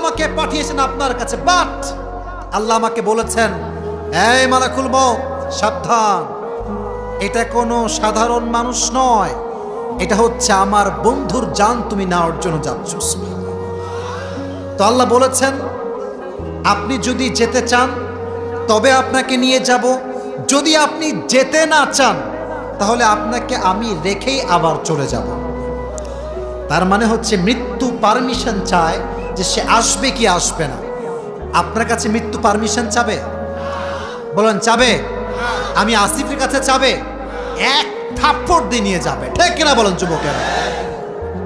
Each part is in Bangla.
আমাকে পাঠিয়েছেন আপনার কাছে, বাট আল্লাহ আমাকে বলেছেন, এই মালাকুল মউত সাবধান, এটা কোনো সাধারণ মানুষ নয়, এটা হচ্ছে আমার বন্ধুর জান তুমি নেওয়ার জন্য যাচ্ছ। তো আল্লাহ বলেছেন আপনি যদি যেতে চান তবে আপনাকে নিয়ে যাব, যদি আপনি যেতে না চান তাহলে আপনাকে আমি রেখেই আবার চলে যাব। তার মানে হচ্ছে মৃত্যু পারমিশন চায় যে সে আসবে কি আসবে না। আপনার কাছে মৃত্যু পারমিশন চাবে? বলেন চাবে? আমি আসিফের কাছে চাবে? এক থাপ্পড় দিয়ে নিয়ে যাবে, ঠিক কিনা বলেন যুবকেরা?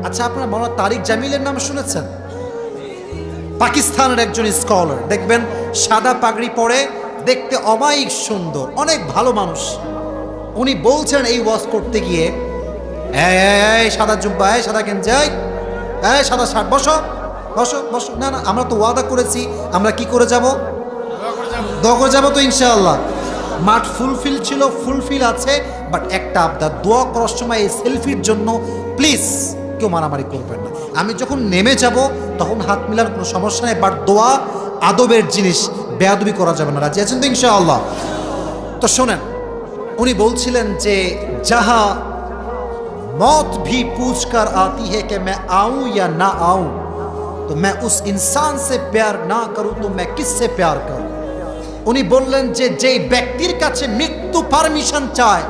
আচ্ছা, আপনারা মৌলানা তারিক জামিলের নাম শুনেছেন? পাকিস্তানের একজন স্কলার, দেখবেন সাদা পাগড়ি পরে, দেখতে অমায়িক সুন্দর, অনেক ভালো মানুষ। উনি বলছেন এই ওয়াজ করতে গিয়ে, এই সাদা জুব্বা, এই সাদা গেঞ্জি, এই সাদা শার্ট, বসো বসো বসো। না না, আমরা তো ওয়াদা করেছি আমরা কি করে যাব? দোয়া করে যাবো তো ইনশাআল্লাহ। মাঠ ফুলফিল ছিল, ফুলফিল আছে, বাট একটা আবদার, দোয়া করার সময় এই সেলফির জন্য প্লিজ কেউ মারামারি করবেন না। আমি যখন নেমে যাব তখন হাত মিলার কোনো সমস্যা নেই, বাট দোয়া আদবের জিনিস, বেয়াদবি করা যাবে না। রাজি আছেন তো ইনশাআল্লাহ? তো শোনেন, উনি বলছিলেন যে যাহা मौत भी पूछ कर आती है कि मैं आऊं या ना आऊं, तो मैं उस इंसान से प्यार ना करूं तो मैं किससे प्यार करूं। উনি বললেন যে যেই ব্যক্তির কাছে মৃত্যু পারমিশন চায়,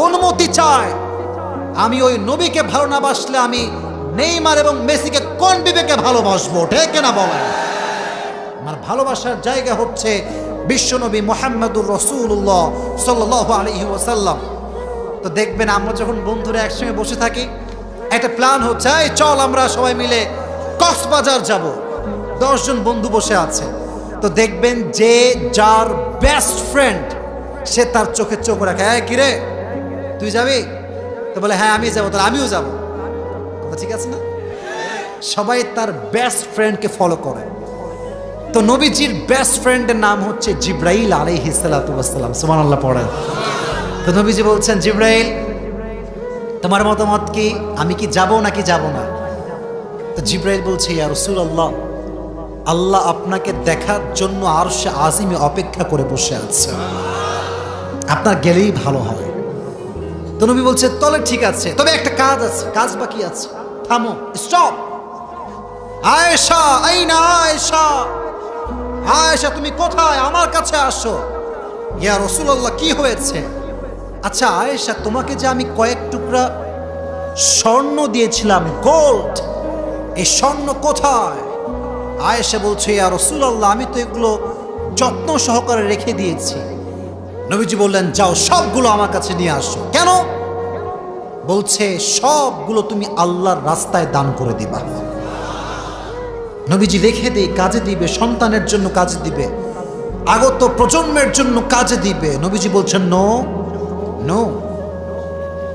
অনুমতি চায়, আমি ওই নবীকে ভালো না বাসলে আমি নেইমার এবং মেসিকে কোন বিবেকে ভালোবাসবো? ঠিক না বলেন? আমার ভালোবাসার জায়গা হচ্ছে বিশ্বনবী মুহাম্মদুর রাসূলুল্লাহ সাল্লাল্লাহু আলাইহি ওয়াসাল্লাম। তো দেখবেন আমরা যখন বন্ধুরা একসঙ্গে বসে থাকি, একটা প্ল্যান হচ্ছে, এই চল আমরা সবাই মিলে কক্সবাজার যাব, 10 জন বন্ধু বসে আছে। তো দেখবেন যে যার বেস্ট ফ্রেন্ড, সে তার চোখে চোখ রাখে, হ্যাঁ কিরে তুই যাবি? তো বলে হ্যাঁ আমি যাবো, তাহলে আমিও যাবো। ঠিক আছে না? সবাই তার বেস্ট ফ্রেন্ডকে ফলো করে। তো নবীজির বেস্ট ফ্রেন্ডের নাম হচ্ছে জিব্রাইল আলাইহিস সালাতু ওয়াস সালাম। সুবহানাল্লাহ পড়েন। তো নবীজি বলছেন, জিব্রাইল তোমার মতামত কি, আমি কি যাব নাকি যাব না? তো জিব্রাইল বলছে, ইয়া রাসূলুল্লাহ, আল্লাহ আপনাকে দেখার জন্য আরশে আজিমে অপেক্ষা করে বসে আছে, আপনার গেলেই ভালো হয়। তো নবী বলছে, তাহলে ঠিক আছে, তবে একটা কাজ আছে। কাজ বাকি আছে? থামো, স্টপ। আয়েশা, আইনা আয়েশা, আয়েশা তুমি কোথায়? আমার কাছে আসো। ইয়া রাসূলুল্লাহ কি হয়েছে? আচ্ছা আয়েশা, তোমাকে যে আমি কয়েক টুকরা স্বর্ণ দিয়েছিলাম, গোল্ড, এই স্বর্ণ কোথায়? আয়েশা বলছে, ইয়া রাসূলুল্লাহ আমি তো এগুলো যত্ন সহকারে রেখে দিয়েছি। নবীজি বললেন, যাও সবগুলো আমার কাছে নিয়ে আসো। কেন? বলছে সবগুলো তুমি আল্লাহর রাস্তায় দান করে দিবা। নবীজি রেখে দেই, কাজে দিবে, সন্তানের জন্য কাজে দিবে, আগত প্রজন্মের জন্য কাজে দিবে। নবীজি বলছেন, নো নো,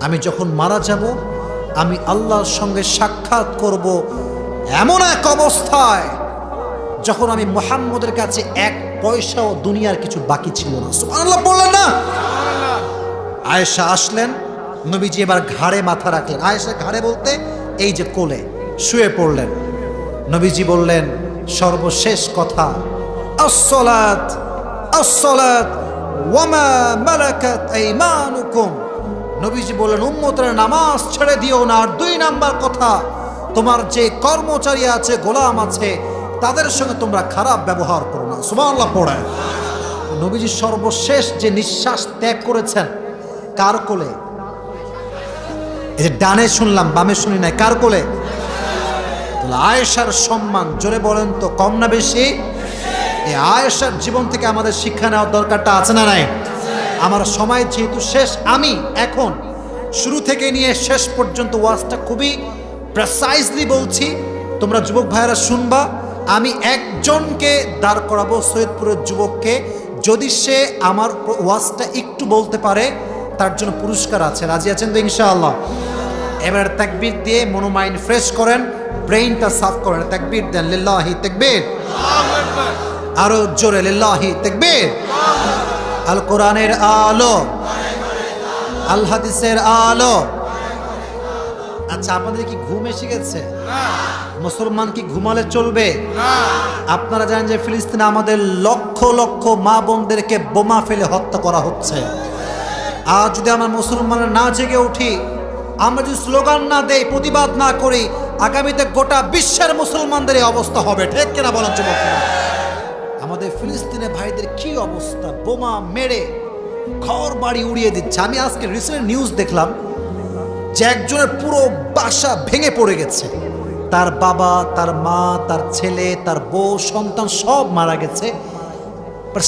আমি যখন মারা যাব আমি আল্লাহর সঙ্গে সাক্ষাৎ করব এমন এক অবস্থায় যখন আমি মুহাম্মদের কাছে এক পয়সাও দুনিয়ার কিছু বাকি ছিল না। সুবহানাল্লাহ বললেন না? আয়েশা আসলেন, নবীজি এবার ঘাড়ে মাথা রাখলেন। আয়েশা ঘাড়ে বলতে এই যে কোলে শুয়ে পড়লেন। নবীজি বললেন সর্বশেষ কথা, আসসালাত আসসালাত ওয়ামা মালাকাত আইমানুকুম। নবীজি বললেন, উম্মতের নামাজ ছেড়ে দিও না। আর 2 নাম্বার কথা, তোমার যে কর্মচারী আছে, গোলাম আছে, তাদের সঙ্গে তোমরা খারাপ ব্যবহার করো না। সুবহানাল্লাহ পড়েন। নবীজি সর্বশেষ যে নিঃশ্বাস ত্যাগ করেছেন কার কোলে? এই যে ডানে শুনলাম বামে শুনি নাই, কার কোলে? আয়েশার সম্মান, জোরে বলেন তো কম না বেশি? এই আয়েশার জীবন থেকে আমাদের শিক্ষা নেওয়ার দরকারটা আছে না নাই? আমার সময় যেহেতু শেষ, আমি এখন শুরু থেকে নিয়ে শেষ পর্যন্ত ওয়াজটা খুবই প্রেসাইজলি বলছি, তোমরা যুবক ভাইয়েরা শুনবা। আমি একজনকে দাঁড় করাবো, সৈয়দপুরের যুবককে, যদি সে আমার ওয়াজটা একটু বলতে পারে তার জন্য পুরস্কার আছে। রাজি আছেন তো ইনশাআল্লাহ? এবার তাকবীর দিয়ে মনোমাইন্ড ফ্রেশ করেন, ব্রেইনটা সাফ করেন। তাকবীর দেন, লিল্লাহি তাকবীর, আরো জোরে লিল্লাহি তাকবীর। আল কোরআনের আলো, আল হাদিসের আলো, আচ্ছা, আপনাদের কি ঘুম এসে গেছে? মুসলমান কি ঘুমালে চলবে? আপনারা জানেন যে ফিলিস্তিনে আমাদের লক্ষ লক্ষ মা বোনদেরকে বোমা ফেলে হত্যা করা হচ্ছে। আর যদি আমরা মুসলমানরা না জেগে উঠি, আমরা যদি স্লোগান না দেই, প্রতিবাদ না করি, আগামীতে গোটা বিশ্বের মুসলমানদের এই অবস্থা হবে। ঠিক কিনা বলেন যুবকরা? আমাদের ফিলিস্তিনে ভাইদের কি অবস্থা, বোমা মেরে ঘর বাড়ি উড়িয়ে দিচ্ছে। আমি আজকে রিসেন্ট নিউজ দেখলাম যে একজনের পুরো বাসা ভেঙে পড়ে গেছে, তার বাবা, তার মা, তার ছেলে, তার বউ, সন্তান সব মারা গেছে।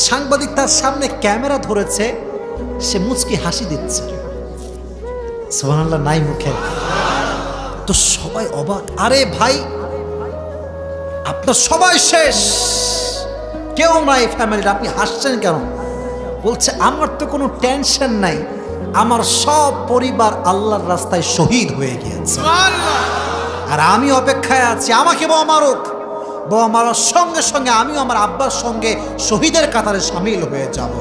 সাংবাদিক তার সামনে ক্যামেরা ধরেছে, সে মুচকি হাসি দিচ্ছে, সুবহানাল্লাহ নাই মুখে। তো সবাই অবাক, আরে ভাই আপনার সবাই শেষ, কেউ নাই ফ্যামিলির, আপনি হাসছেন কেন? বলছে আমার তো কোনো টেনশন নাই, আমার সব পরিবার আল্লাহর রাস্তায় শহীদ হয়ে গিয়েছে, আর আমি অপেক্ষায় আছি আমাকে বোমা মারুক, বোমা মারার সঙ্গে সঙ্গে আমিও আমার আব্বার সঙ্গে শহীদের কাতারে সামিল হয়ে যাব।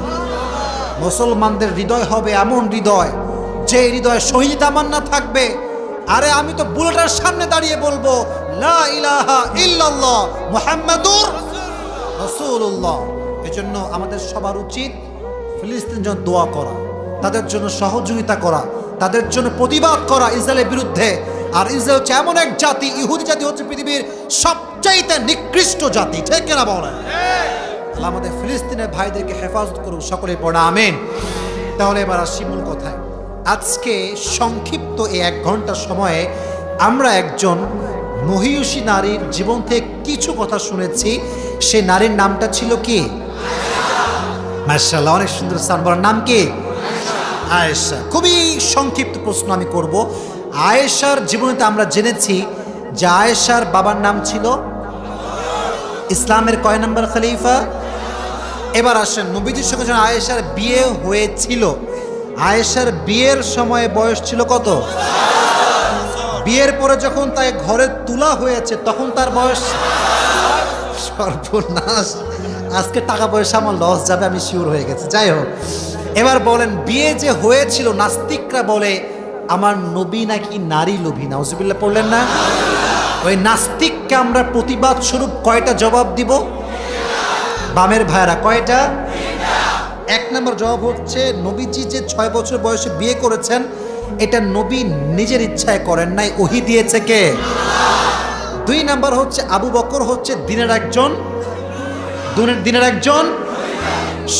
মুসলমানদের হৃদয় হবে এমন হৃদয়, যে হৃদয়ে শহীদ তামান্না থাকবে। আরে আমি তো বুলেটের সামনে দাঁড়িয়ে বলবো লা ইলাহা ইল্লাল্লাহ মুহাম্মাদুর রাসূলুল্লাহ। এজন্য আমাদের সবার উচিত ফিলিস্তিনের জন্য দোয়া করা, তাদের জন্য সহযোগিতা করা, তাদের জন্য প্রতিবাদ করা ইসরায়েলের বিরুদ্ধে। আর ইসরায়েল হচ্ছে এমন এক জাতি, ইহুদি জাতি হচ্ছে পৃথিবীর সবচাইতে নিকৃষ্ট জাতি। ঠিক কিনা বলেন? আল্লাহ আমাদের ফিলিস্তিনের ভাইদেরকে হেফাজত করুক, সকলে পড়া আমিন। তাহলে এবার আসি মূল কথায়। আজকে সংক্ষিপ্ত এই 1 ঘন্টা সময়ে আমরা একজন মহিয়সী নারীর জীবন থেকে কিছু কথা শুনেছি। সে নারীর নামটা ছিল কি? মাশাআল্লাহ, অনেক সুন্দর সানবর নাম কি? আয়েশা। খুবই সংক্ষিপ্ত প্রশ্ন আমি করব। আয়েশার জীবনীতে আমরা জেনেছি যে আয়েশার বাবার নাম ছিল ইসলামের কয় নম্বর খলিফা? এবার আসেন, নবীজির সঙ্গে যখন আয়েশার বিয়ে হয়েছিল, আয়েশার বিয়ের সময় বয়স ছিল কত? বিয়ের পরে যখন তাই ঘরে তোলা হয়েছে তখন তার বয়স? সর্বনাশ, আজকে টাকা পয়সা আমার লস যাবে আমি শিওর হয়ে গেছি। যাই হোক, এবার বলেন বিয়ে যে হয়েছিল, নাস্তিকরা বলে আমার নবী নাকি নারী লোভী। নাউজুবিল্লাহ পড়লেন না? ওই নাস্তিককে আমরা প্রতিবাদ স্বরূপ কয়টা জবাব দিব? বামের ভাইরা কয়টা? 1 নম্বর জবাব হচ্ছে নবীজি যে 6 বছর বয়সে বিয়ে করেছেন এটা নবী নিজের ইচ্ছায় করেন নাই, ওহী দিয়েছে কে? 2 নম্বর হচ্ছে আবু বকর হচ্ছে দিনের একজন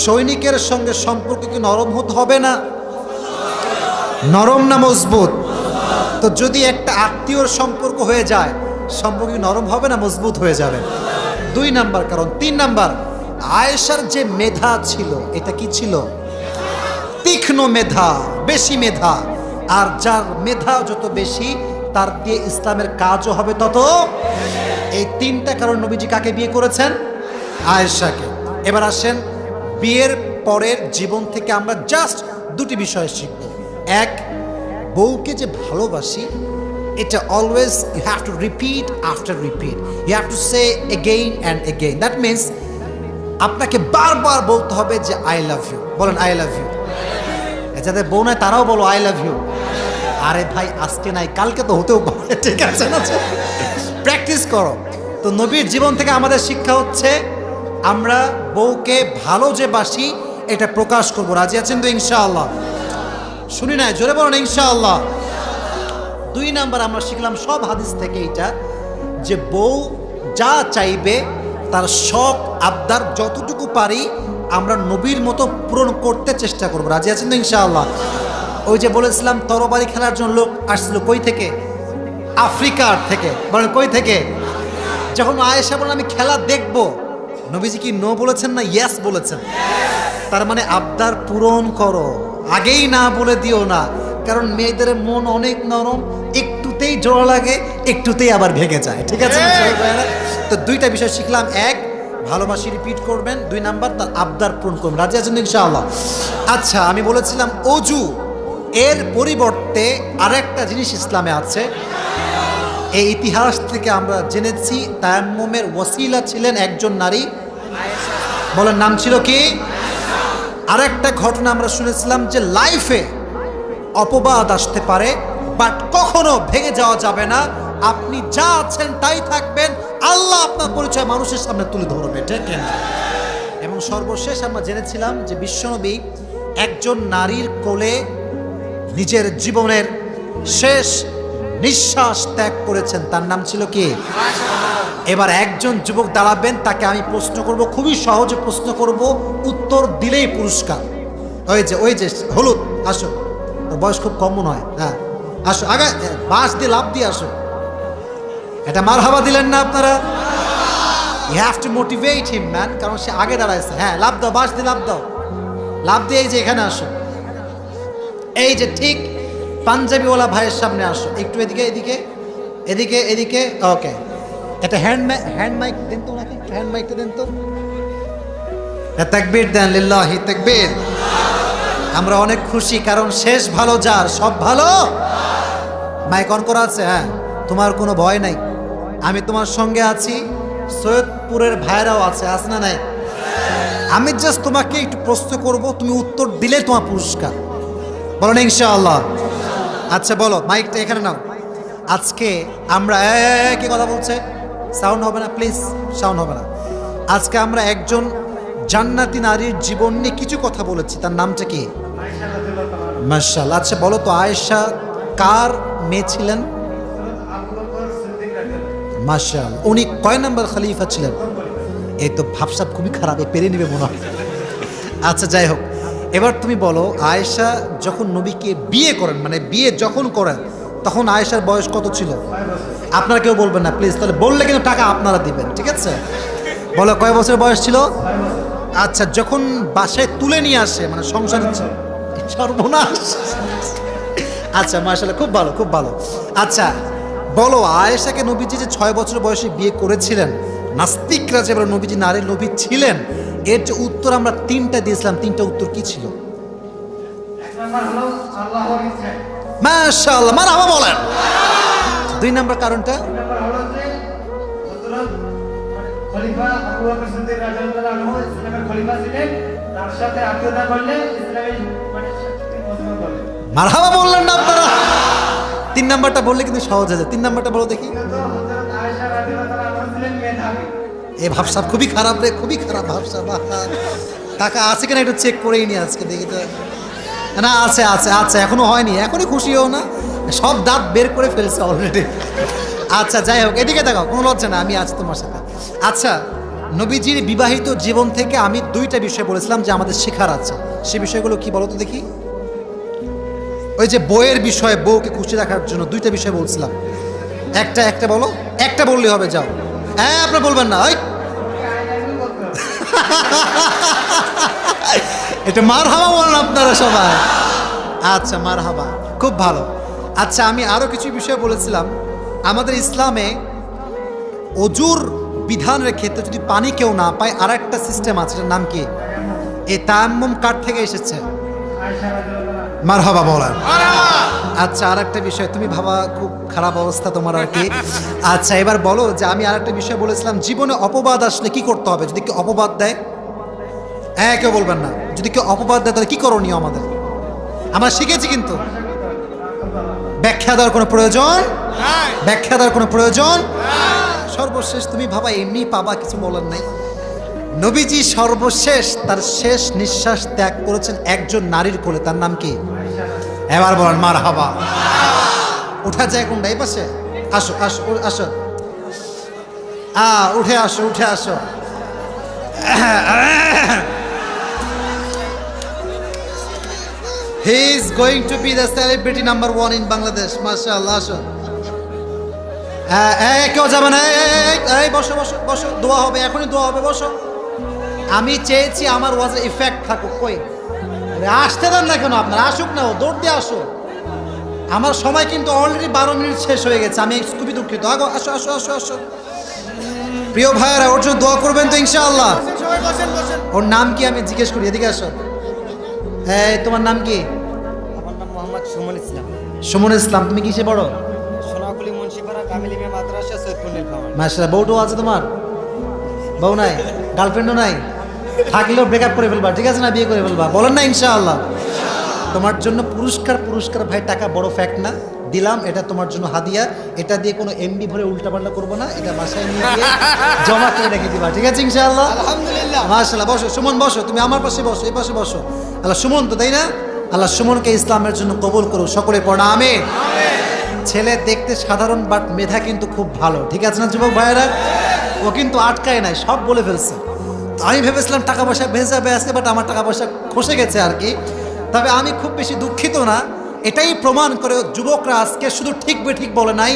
সৈনিকের সঙ্গে সম্পর্ক কি নরম হতে হবে না? নরম না মজবুত? তো যদি একটা আত্মীয়র সম্পর্ক হয়ে যায়, সম্পর্ক নরম হবে না মজবুত হয়ে যাবে? 2 নাম্বার কারণ। 3 নাম্বার, আয়েশার যে মেধা ছিল এটা কি ছিল? তীক্ষ্ণ মেধা, বেশি মেধা। আর যার মেধা যত বেশি তার দিয়ে ইসলামের কাজও হবে তত। এই 3টা কারণ নবীজি কাকে বিয়ে করেছেন? আয়েশাকে। এবার আসেন, বিয়ের পরের জীবন থেকে আমরা জাস্ট 2টি বিষয় শিখব। 1, বউকে যে ভালোবাসি এটা always you have to repeat after repeat, you have to say again and again. That means আপনাকে বারবার বলতে হবে যে আই লাভ ইউ। বলেন আই লাভ ইউ। যাদের বউ নাই তারাও বলো আই লাভ ইউ। আরে ভাই আজকে নাই কালকে তো হতেও পারে, ঠিক আছে না? প্র্যাকটিস করো। তো নবীর জীবন থেকে আমাদের শিক্ষা হচ্ছে আমরা বউকে ভালো যে বাসি এটা প্রকাশ করব। রাজি আছেন তো ইনশাআল্লাহ? শুনি নাই, জোরে বলেন ইনশাআল্লাহ। 2 নাম্বার আমরা শিখলাম সব হাদিস থেকে এটা, যে বউ যা চাইবে তার শখ আবদার যতটুকু পারি আমরা নবীর মতো পূরণ করতে চেষ্টা করব। রাজি আছেন তো ইনশাআল্লাহ? ওই যে বলেছিলাম তরবারি খেলার জন্য লোক আসছিল কই থেকে? আফ্রিকার থেকে। বলেন কই থেকে? যখন আয়েশা বলেন আমি খেলা দেখব, নবীজি কি নো বলেছেন না ইয়েস বলেছেন? তার মানে আবদার পূরণ করো, আগেই না বলে দিও না, কারণ মেয়েদের মন অনেক নরম, একটুতেই জোড়া লাগে, একটুতেই আবার ভেঙে যায়। ঠিক আছে? তো 2টা বিষয় শিখলাম। 1, ভালোবাসি রিপিট করবেন। 2 নাম্বার, তার আবদার পূরণ করবেন। রাজি আছেন ইনশাআল্লাহ? আচ্ছা, আমি বলেছিলাম অজু এর পরিবর্তে আরেকটা জিনিস ইসলামে আছে। এই ইতিহাস থেকে আমরা জেনেছি তায়াম্মুমের ওয়াসিলা ছিলেন একজন নারী। বলেন নাম ছিল কি? আরেকটা ঘটনা আমরা শুনেছিলাম যে লাইফে অপবাদ আসতে পারে, বাট কখনো ভেঙে যাওয়া যাবে না। আপনি যা আছেন তাই থাকবেন, আল্লাহ আপনার পরিচয় মানুষের সামনে তুলে ধরবে, ঠিক না? এবং সর্বশেষ আমরা জেনেছিলাম যে বিশ্বনবী একজন নারীর কোলে নিজের জীবনের শেষ নিঃশ্বাস ত্যাগ করেছেন, তার নাম ছিল কি? এবার একজন যুবক দাঁড়াবেন, তাকে আমি প্রশ্ন করব, খুবই সহজে প্রশ্ন করব, উত্তর দিলেই পুরস্কার। ওই যে হলুদ, আসো, ওর বয়স খুব কম নয়, হ্যাঁ আসো, আগে বাঁশ দিয়ে লাভ দিয়ে আসো। এটা মারহাবা দিলেন না আপনারা? You have to motivate him man, কারণ সে আগে দাঁড়াইছে। হ্যাঁ লাভ দাও, বাঁশ দিয়ে লাভ দাও, লাভ দিয়ে এই যে এখানে আসো, এই যে ঠিক পাঞ্জাবিওয়ালা ভাইয়ের সামনে আসো, একটু এদিকে এদিকে এদিকে এদিকে। ওকে, এটা হ্যান্ড মাইক দেন তো ওনাকে, হ্যান্ড মাইকটা দেন তো। তাকবীর দেন, লিল্লাহি তাকবীর। আমরা অনেক খুশি, কারণ শেষ ভালো যার, সব ভালো। মাইক অন করা আছে? হ্যাঁ, তোমার কোনো ভয় নাই, আমি তোমার সঙ্গে আছি। সৈয়দপুরের ভাইরাও আছে না নাই? আমি জাস্ট তোমাকে একটু প্রশ্ন করব, তুমি উত্তর দিলে তোমার পুরস্কার। বলো না ইনশাআল্লাহ? আচ্ছা বলো, মাইকটা এখানে নাও। আজকে আমরা কি কথা বলছে? সাউন্ড হবে না প্লিজ, সাউন্ড হবে না। আজকে আমরা একজন জান্নাতি নারীর জীবন নিয়ে কিছু কথা বলেছি, তার নামটা কি? মাশাআল্লাহ। আচ্ছা বলো তো, আয়েশা কার মেয়ে ছিলেন? মাশাআল্লাহ। উনি কয় নম্বর খলিফা ছিলেন? এই তো ভাবসাব খুবই খারাপ, পেরে নেবে মনে হয়। আচ্ছা যাই হোক, এবার তুমি বলো, আয়েশা যখন নবীকে বিয়ে করেন, মানে বিয়ে যখন করেন, তখন আয়েশার বয়স কত ছিল? আপনারা কেউ বলবেন না প্লিজ, তাহলে বললে কিন্তু টাকা আপনারা দিবেন, ঠিক আছে? বলো কয় বছর বয়স ছিল? আচ্ছা, যখন বাসায় তুলে নিয়ে আসে, মানে সংসার, সর্বনাশ। আচ্ছা মাশাআল্লাহ, খুব ভালো খুব ভালো। আচ্ছা বলো, আয়েশাকে নবীজি যে 6 বছর বয়সে বিয়ে করেছিলেন, নাস্তিকরা যে নবীজি নারীর নবী ছিলেন, এর যে উত্তর আমরা 3টা দিয়েছিলাম, 3টা উত্তর কি ছিল? মাশাআল্লাহ, মারহাবা বলেন। 2 নম্বর কারণটা? খলিফা আবু বকর সিদ্দিক রাদিয়াল্লাহু আনহু ইসলামের খলিফা ছিলেন, তার সাথে আত্মীয়তা করলে ইসলামের মানে মজবুত হবে। মারহাবা বললেন না আপনারা? 3 নাম্বারটা বললে কিন্তু সহজ হয়ে যায়। 3 নাম্বারটা বলো দেখি। হযরত আয়েশা রাদিয়াল্লাহু আনহা ছিলেন মেধাবী। এই ভাবসাব খুবই খারাপ রে, খুবই খারাপ ভাবসাব। টাকা আছে কিনা একটু চেক করেই নি আজকে দেখি তো। না আছে আছে আছে, এখনো হয়নি, এখনই খুশি হও না, সব দাঁত বের করে ফেলছে অলরেডি। আচ্ছা যাই হোক, এদিকে দেখাও, কোনো লজ্জা না, আমি আছি তোমার সাথে। আচ্ছা, নবীজির বিবাহিত জীবন থেকে আমি 2টা বিষয় বলেছিলাম যে আমাদের শেখার আছে, সে বিষয়গুলো কি বলো তো দেখি। ওই যে বউয়ের বিষয়ে, বউকে খুশি রাখার জন্য 2টা বিষয় বলছিলাম। একটা বলো, একটা বললে হবে, যাও। হ্যাঁ আপনারা বলবেন না, ওই এটা মারহাবা বলেন আপনারা সবাই। আচ্ছা মারহাবা, খুব ভালো। আচ্ছা, আমি আরো কিছু বিষয় বলেছিলাম। আমাদের ইসলামে অজুর বিধানের ক্ষেত্রে যদি পানি কেউ না পায়, আর একটা সিস্টেম আছে, এটার নাম কি? এই তায়াম্মুম কার থেকে এসেছে? মারহাবা বলেন। আচ্ছা, আর একটা বিষয়, তুমি ভাবা খুব খারাপ অবস্থা তোমার আর কি। আচ্ছা এবার বলো যে আমি আর একটা বিষয় বলেছিলাম, জীবনে অপবাদ আসলে কি করতে হবে? যদি কেউ অপবাদ দেয়, হ্যাঁ কেউ বলবেন না, যদি কেউ অপবাদ দেয় তাহলে কি করণীয় আমাদের? আমরা শিখেছি কিন্তু ব্যাখ্যা দেওয়ার কোনো প্রয়োজন, ব্যাখ্যা দেওয়ার কোনো প্রয়োজন। সর্বশেষ তুমি ভাবা এমনি পাবা, কিছু বলার নাই। নবীজি সর্বশেষ তার শেষ নিঃশ্বাস ত্যাগ করেছেন একজন নারীর কোলে, তার নাম কি? এবার বলেন মারহাবা। উঠা যায় কোনটা? এই পাশে আসো আসো আসো, উঠে আসো উঠে আসো। He is going to be the celebrity number 1 in Bangladesh. মাশাআল্লাহ, আসো। কেউ যাবে না, এই বসো বসো বসো, দোয়া হবে, এখনই দোয়া হবে, বসো। আমি চেয়েছি আমার ওয়াজে ইফেক্ট থাকুক, কই আসতে দেন না কেন? আপনারা আসুক না, দৌড় দিয়ে আসো। আমার সময় কিন্তু অলরেডি 12 মিনিট শেষ হয়ে গেছে, আমি খুবই দুঃখিত। আগো আসো আসো আসো আসো। প্রিয় ভাইয়েরা, ওর জন্য দোয়া করবেন তো ইনশাআল্লাহ? ওর নাম কি আমি জিজ্ঞেস করি, এদিকে আসো। এই তোমার নাম কি? আমার নাম মোহাম্মদ সুমন ইসলাম। সুমন ইসলাম, তুমি কিসে পড়ো? সোনাকুলি মুন্সিপাড়া কামিল মিয়া মাদ্রাসা সৈয়দপুর নীলফামারী। মাশাআল্লাহ। বউটাও আছে তোমার? বউ নাই, গার্লফ্রেন্ডও নাই? থাকলেও ব্রেকআপ করে ফেলবা, ঠিক আছে না? বিয়ে করে ফেলবা, বলেন না ইনশাআল্লাহ? তোমার জন্য পুরস্কার, পুরস্কার ভাই, টাকা বড় ফ্যাক্ট না, দিলাম, এটা তোমার জন্য হাদিয়া। এটা দিয়ে কোনো এমবি ভরে উল্টাপাল্টা করবো না, এটা বাসায় নিয়ে গিয়ে জমা করে রেখে দিবা, ঠিক আছে ইনশাআল্লাহ? আলহামদুলিল্লাহ। মাশাআল্লাহ। বসো সুমন, বসো, তুমি আমার পাশে বসো, এই পাশে বসো। আল্লাহ সুমন তো, তাই না? আল্লাহ সুমনকে ইসলামের জন্য কবুল করুক, সকলে পড়া আমিন। ছেলে দেখতে সাধারণ, বাট মেধা কিন্তু খুব ভালো, ঠিক আছে না যুবক ভাইয়েরা? ও কিন্তু আটকায় নাই, সব বলে ফেলছে। তো আমি ভেবেছিলাম টাকা পয়সা ভেজাবে আজকে, বাট আমার টাকা পয়সা খসে গেছে আর কি। তবে আমি খুব বেশি দুঃখিত না, এটাই প্রমাণ করে যুবকরা আজকে শুধু ঠিক বেঠিক বলে নাই,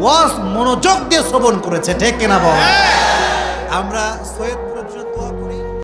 ওয়াজ মনোযোগ দিয়ে শ্রবণ করেছে, ঠিক কিনা বল? আমরা সৈয়দ